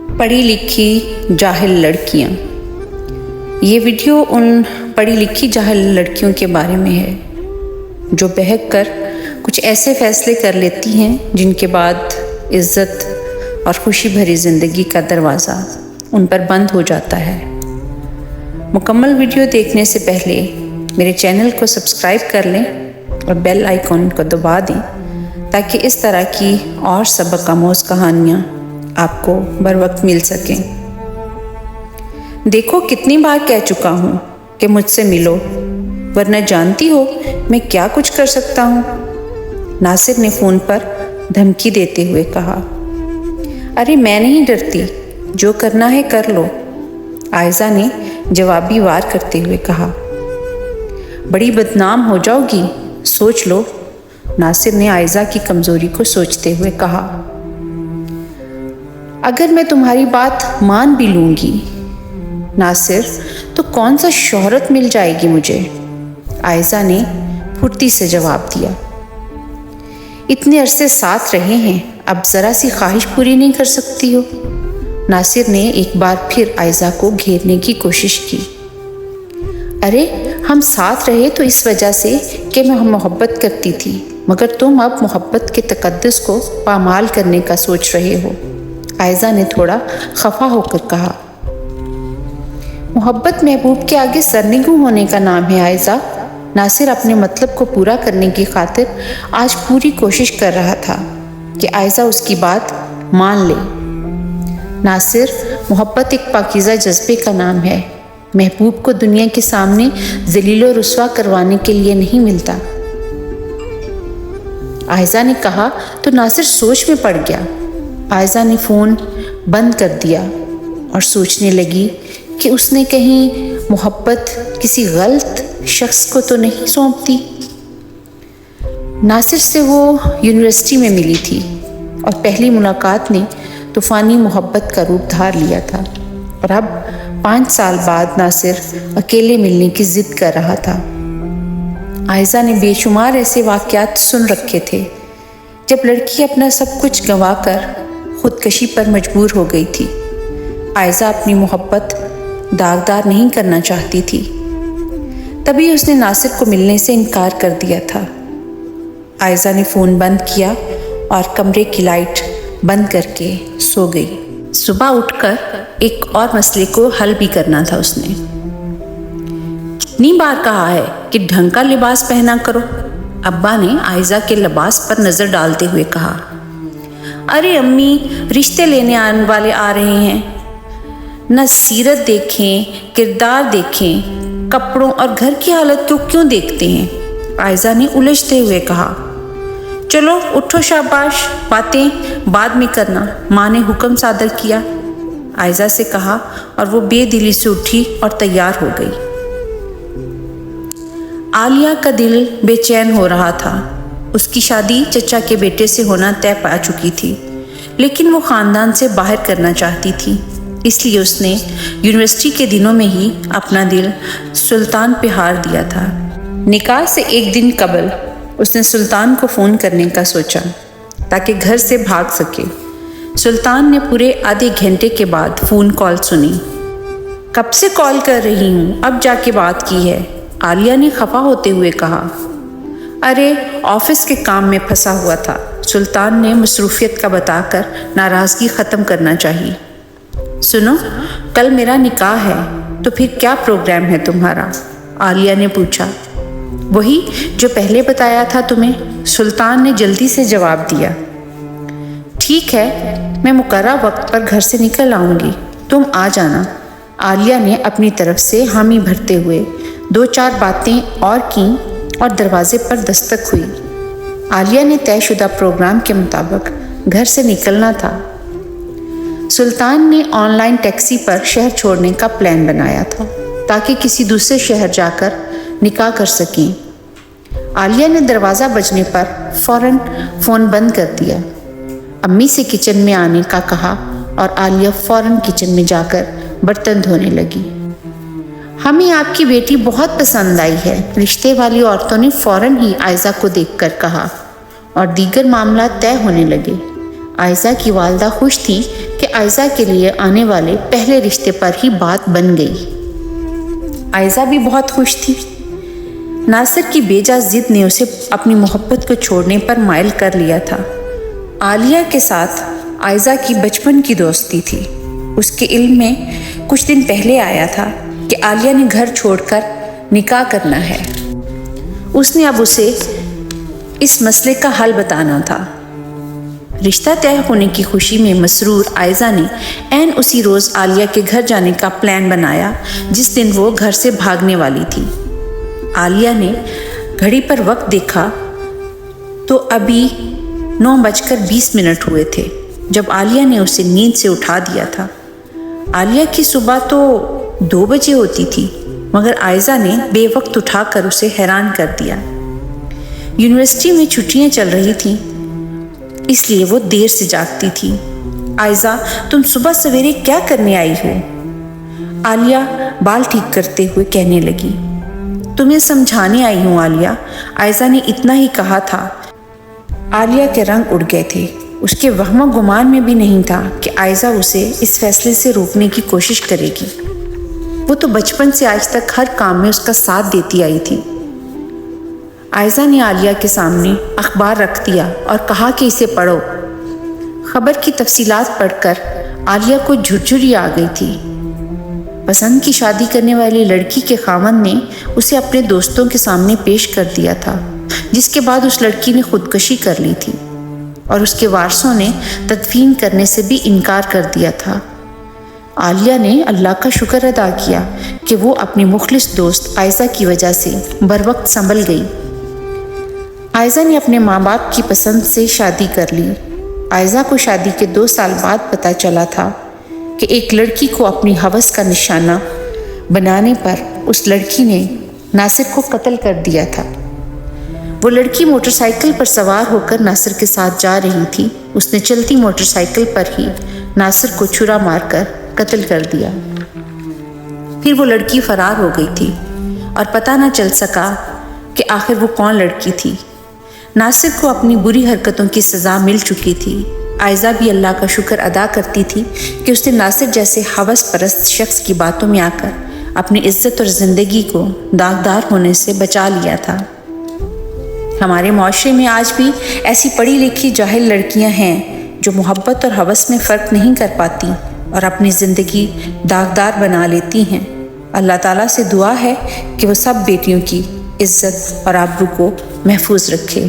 پڑھی لکھی جاہل لڑکیاں۔ یہ ویڈیو ان پڑھی لکھی جاہل لڑکیوں کے بارے میں ہے جو بہک کر کچھ ایسے فیصلے کر لیتی ہیں جن کے بعد عزت اور خوشی بھری زندگی کا دروازہ ان پر بند ہو جاتا ہے۔ مکمل ویڈیو دیکھنے سے پہلے میرے چینل کو سبسکرائب کر لیں اور بیل آئیکن کو دبا دیں تاکہ اس طرح کی اور سبق آموز کہانیاں آپ کو بر وقت مل سکیں۔ دیکھو کتنی بار کہہ چکا ہوں کہ مجھ سے ملو، ورنہ جانتی ہو میں کیا کچھ کر سکتا ہوں، ناصر نے فون پر دھمکی دیتے ہوئے کہا۔ ارے میں نہیں ڈرتی، جو کرنا ہے کر لو، عائزہ نے جوابی وار کرتے ہوئے کہا۔ بڑی بدنام ہو جاؤ گی، سوچ لو، ناصر نے عائزہ کی کمزوری کو سوچتے ہوئے کہا۔ اگر میں تمہاری بات مان بھی لوں گی ناصر، تو کون سا شہرت مل جائے گی مجھے، عائزہ نے پھرتی سے جواب دیا۔ اتنے عرصے ساتھ رہے ہیں، اب ذرا سی خواہش پوری نہیں کر سکتی ہو، ناصر نے ایک بار پھر عائزہ کو گھیرنے کی کوشش کی۔ ارے ہم ساتھ رہے تو اس وجہ سے کہ میں محبت کرتی تھی، مگر تم اب محبت کے تقدس کو پامال کرنے کا سوچ رہے ہو، عائزہ نے تھوڑا خفا ہو کر کہا۔ محبت محبوب کے آگے سرنگوں ہونے کا نام ہے عائزہ، ناصر اپنے مطلب کو پورا کرنے کی خاطر آج پوری کوشش کر رہا تھا کہ عائزہ اس کی بات مان لے۔ ناصر، محبت ایک پاکیزہ جذبے کا نام ہے، محبوب کو دنیا کے سامنے ذلیل و رسوا کروانے کے لیے نہیں ملتا، عائزہ نے کہا تو ناصر سوچ میں پڑ گیا۔ عائزہ نے فون بند کر دیا اور سوچنے لگی کہ اس نے کہیں محبت کسی غلط شخص کو تو نہیں سونپ دی۔ ناصر سے وہ یونیورسٹی میں ملی تھی اور پہلی ملاقات نے طوفانی محبت کا روپ دھار لیا تھا، اور اب 5 سال بعد ناصر اکیلے ملنے کی ضد کر رہا تھا۔ عائزہ نے بے شمار ایسے واقعات سن رکھے تھے جب لڑکی اپنا سب کچھ گنوا کر خودکشی پر مجبور ہو گئی تھی۔ عائزہ اپنی محبت داغدار نہیں کرنا چاہتی تھی، تبھی اس نے ناصر کو ملنے سے انکار کر دیا تھا۔ عائزہ نے فون بند کیا اور کمرے کی لائٹ بند کر کے سو گئی۔ صبح اٹھ کر ایک اور مسئلے کو حل بھی کرنا تھا اس نے۔ کتنی بار کہا ہے کہ ڈھنگ کا لباس پہنا کرو، ابا نے عائزہ کے لباس پر نظر ڈالتے ہوئے کہا۔ ارے امی، رشتے لینے آنے والے آ رہے ہیں، نہ سیرت دیکھیں، کردار دیکھیں، کپڑوں اور گھر کی حالت کو کیوں دیکھتے ہیں، عائزہ نے الجھتے ہوئے کہا۔ چلو اٹھو، شاباش، باتیں بعد میں کرنا، ماں نے حکم صادر کیا، عائزہ سے کہا، اور وہ بے دلی سے اٹھی اور تیار ہو گئی۔ عالیہ کا دل بے چین ہو رہا تھا۔ اس کی شادی چچا کے بیٹے سے ہونا طے پا چکی تھی، لیکن وہ خاندان سے باہر کرنا چاہتی تھی، اس لیے اس نے یونیورسٹی کے دنوں میں ہی اپنا دل سلطان پہ ہار دیا تھا۔ نکاح سے ایک دن قبل اس نے سلطان کو فون کرنے کا سوچا تاکہ گھر سے بھاگ سکے۔ سلطان نے پورے آدھے گھنٹے کے بعد فون کال سنی۔ کب سے کال کر رہی ہوں، اب جا کے بات کی ہے، عالیہ نے خفا ہوتے ہوئے کہا۔ ارے آفس کے کام میں پھنسا ہوا تھا، سلطان نے مصروفیت کا بتا کر ناراضگی ختم کرنا چاہی۔ سنو، کل میرا نکاح ہے، تو پھر کیا پروگرام ہے تمہارا، عالیہ نے پوچھا۔ وہی جو پہلے بتایا تھا تمہیں، سلطان نے جلدی سے جواب دیا۔ ٹھیک ہے، میں مقررہ وقت پر گھر سے نکل آؤں گی، تم آ جانا، عالیہ نے اپنی طرف سے حامی بھرتے ہوئے 2-4 باتیں اور کیں اور دروازے پر دستک ہوئی۔ عالیہ نے طے شدہ پروگرام کے مطابق گھر سے نکلنا تھا۔ سلطان نے آن لائن ٹیکسی پر شہر چھوڑنے کا پلان بنایا تھا تاکہ کسی دوسرے شہر جا کر نکاح کر سکیں۔ عالیہ نے دروازہ بجنے پر فوراً فون بند کر دیا، امی سے کچن میں آنے کا کہا، اور عالیہ فوراً کچن میں جا کر برتن دھونے لگی۔ ہمیں آپ کی بیٹی بہت پسند آئی ہے، رشتے والی عورتوں نے فوراً ہی عائزہ کو دیکھ کر کہا، اور دیگر معاملات طے ہونے لگے۔ عائزہ کی والدہ خوش تھی کہ عائزہ کے لیے آنے والے پہلے رشتے پر ہی بات بن گئی۔ عائزہ بھی بہت خوش تھی۔ ناصر کی بے جا ضد نے اسے اپنی محبت کو چھوڑنے پر مائل کر لیا تھا۔ عالیہ کے ساتھ عائزہ کی بچپن کی دوستی تھی۔ اس کے علم میں کچھ دن پہلے آیا تھا کہ عالیہ نے گھر چھوڑ کر نکاح کرنا ہے۔ اس نے اب اسے اس مسئلے کا حل بتانا تھا۔ رشتہ طے ہونے کی خوشی میں مسرور عائزہ نے عین اسی روز عالیہ کے گھر جانے کا پلان بنایا جس دن وہ گھر سے بھاگنے والی تھی۔ عالیہ نے گھڑی پر وقت دیکھا تو ابھی 9:20 ہوئے تھے جب عالیہ نے اسے نیند سے اٹھا دیا تھا۔ عالیہ کی صبح تو 2 بجے ہوتی تھی مگر عائزہ نے بے وقت اٹھا کر اسے حیران کر دیا۔ یونیورسٹی میں چھٹیاں چل رہی تھیں اس لیے وہ دیر سے جاگتی تھی۔ عائزہ تم صبح سویرے کیا کرنے آئی ہو؟ عالیہ بال ٹھیک کرتے ہوئے کہنے لگی۔ تمہیں سمجھانے آئی ہوں عالیہ، عائزہ نے اتنا ہی کہا تھا۔ عالیہ کے رنگ اڑ گئے تھے۔ اس کے وہم و گمان میں بھی نہیں تھا کہ عائزہ اسے اس فیصلے سے روکنے کی کوشش کرے گی۔ وہ تو بچپن سے آج تک ہر کام میں اس کا ساتھ دیتی آئی تھی۔ عائزہ نے عالیہ کے سامنے اخبار رکھ دیا اور کہا کہ اسے پڑھو۔ خبر کی تفصیلات پڑھ کر عالیہ کو جھرجھری آ گئی تھی۔ پسند کی شادی کرنے والی لڑکی کے خاوند نے اسے اپنے دوستوں کے سامنے پیش کر دیا تھا، جس کے بعد اس لڑکی نے خودکشی کر لی تھی اور اس کے وارثوں نے تدفین کرنے سے بھی انکار کر دیا تھا۔ عالیہ نے اللہ کا شکر ادا کیا کہ وہ اپنی مخلص دوست عائزہ کی وجہ سے بروقت سنبھل گئی۔ عائزہ نے اپنے ماں باپ کی پسند سے شادی کر لی۔ عائزہ کو شادی کے 2 سال بعد پتہ چلا تھا کہ ایک لڑکی کو اپنی ہوس کا نشانہ بنانے پر اس لڑکی نے ناصر کو قتل کر دیا تھا۔ وہ لڑکی موٹر سائیکل پر سوار ہو کر ناصر کے ساتھ جا رہی تھی۔ اس نے چلتی موٹر سائیکل پر ہی ناصر کو چھرا مار کر قتل کر دیا۔ پھر وہ لڑکی فرار ہو گئی تھی اور پتہ نہ چل سکا کہ آخر وہ کون لڑکی تھی۔ ناصر کو اپنی بری حرکتوں کی سزا مل چکی تھی۔ عائزہ بھی اللہ کا شکر ادا کرتی تھی کہ اس نے ناصر جیسے ہوس پرست شخص کی باتوں میں آ کر اپنی عزت اور زندگی کو داغدار ہونے سے بچا لیا تھا۔ ہمارے معاشرے میں آج بھی ایسی پڑھی لکھی جاہل لڑکیاں ہیں جو محبت اور ہوس میں فرق نہیں کر پاتی اور اپنی زندگی داغدار بنا لیتی ہیں۔ اللہ تعالیٰ سے دعا ہے کہ وہ سب بیٹیوں کی عزت اور آبرو کو محفوظ رکھے۔